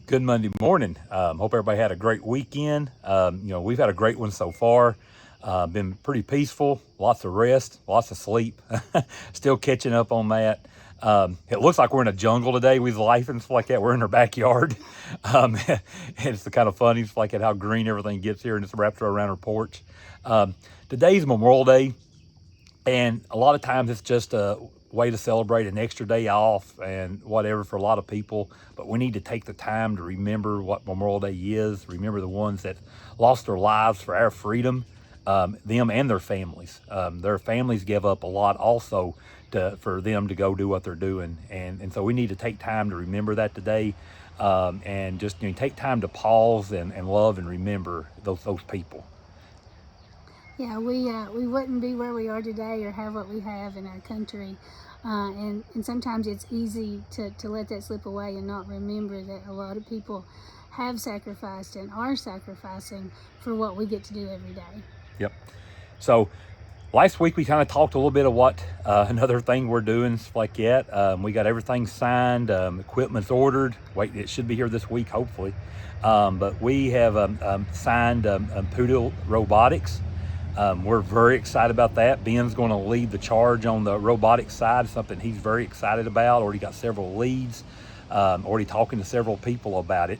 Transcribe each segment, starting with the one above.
Good Monday morning. Hope everybody had a great weekend. We've had a great one so far. Been pretty peaceful, lots of rest, lots of sleep. Still catching up on that. It looks like we're in a jungle today with life and stuff like that. We're in our backyard. And it's the kind of funny, it's like at how green everything gets here and it's wrapped around our porch. Today's Memorial Day. And a lot of times it's just a way to celebrate an extra day off and whatever for a lot of people. But we need to take the time to remember what Memorial Day is, remember the ones that lost their lives for our freedom, them and their families. Their families give up a lot also for them to go do what they're doing. And so we need to take time to remember that today, and just take time to pause and love and remember those people. Yeah, we wouldn't be where we are today or have what we have in our country. And sometimes it's easy to let that slip away and not remember that a lot of people have sacrificed and are sacrificing for what we get to do every day. Yep. So last week we kind of talked a little bit of what another thing we're doing, stuff like that. We got everything signed, equipment's ordered. Wait, it should be here this week, hopefully. But we have signed Poodle Robotics. We're very excited about that. Ben's going to lead the charge on the robotics side, something he's very excited about. Already got several leads, already talking to several people about it.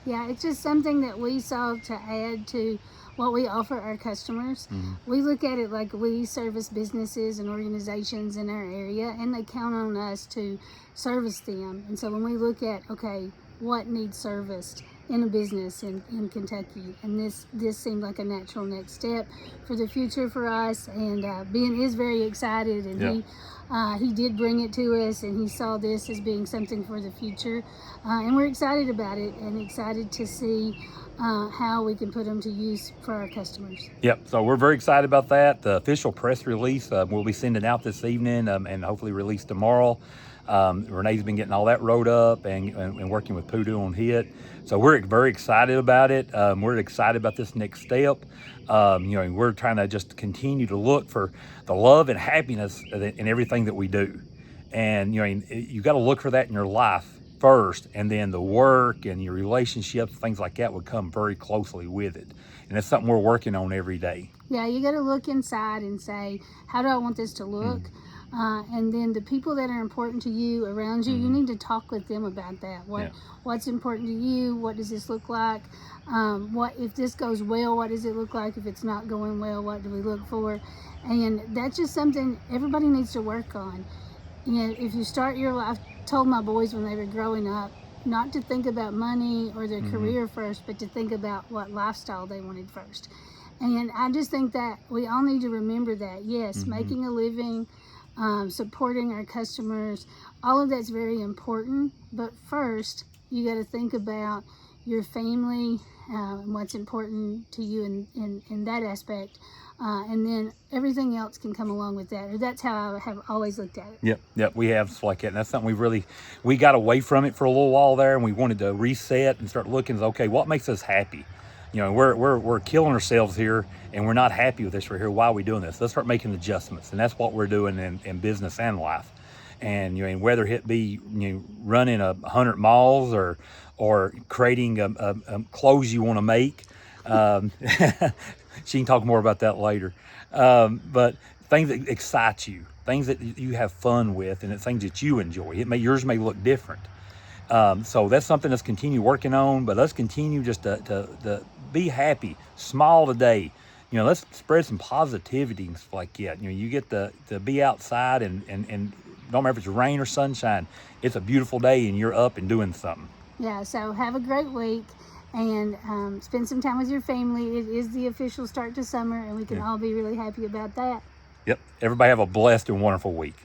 Yeah, it's just something that we saw to add to what we offer our customers. Mm-hmm. We look at it like we service businesses and organizations in our area, and they count on us to service them. And so when we look at, okay, what needs serviced in a business in Kentucky, and this seemed like a natural next step for the future for us. And Ben is very excited, and he did bring it to us, and he saw this as being something for the future, and we're excited about it and excited to see how we can put them to use for our customers. Yep, so we're very excited about that. The official press release we'll be sending out this evening, and hopefully released tomorrow. Renee's been getting all that wrote up and working with Poodoo on it. So we're very excited about it. We're excited about this next step. We're trying to just continue to look for the love and happiness in everything that we do. And you got to look for that in your life first, and then the work and your relationships, things like that would come very closely with it. And that's something we're working on every day. Yeah, you got to look inside and say, how do I want this to look? And then the people that are important to you around you, you need to talk with them about that. What's important to you? What does this look like? What if this goes well? What does it look like? If it's not going well, what do we look for? And that's just something everybody needs to work on. If you start your life, told my boys when they were growing up not to think about money or their career first, but to think about what lifestyle they wanted first. And I just think that we all need to remember that. Yes, making a living, supporting our customers, all of that's very important. But first, you got to think about your family and what's important to you in that aspect. And then everything else can come along with that. Or that's how I have always looked at it. Yep, we have stuff like that. And that's something we got away from it for a little while there, and we wanted to reset and start looking at, okay, what makes us happy? We're killing ourselves here, and we're not happy with this right here. Why are we doing this? Let's start making adjustments, and that's what we're doing in business and life. And whether it be running 100 miles or creating clothes you want to make. She can talk more about that later. But things that excite you, things that you have fun with, and it's things that you enjoy. Yours may look different. So that's something let's continue working on, but let's continue just to be happy, smile today. Let's spread some positivity and stuff like that. You get to be outside and no matter if it's rain or sunshine, it's a beautiful day and you're up and doing something. Yeah, so have a great week and spend some time with your family. It is the official start to summer, and we can all be really happy about that. Yep. Everybody have a blessed and wonderful week.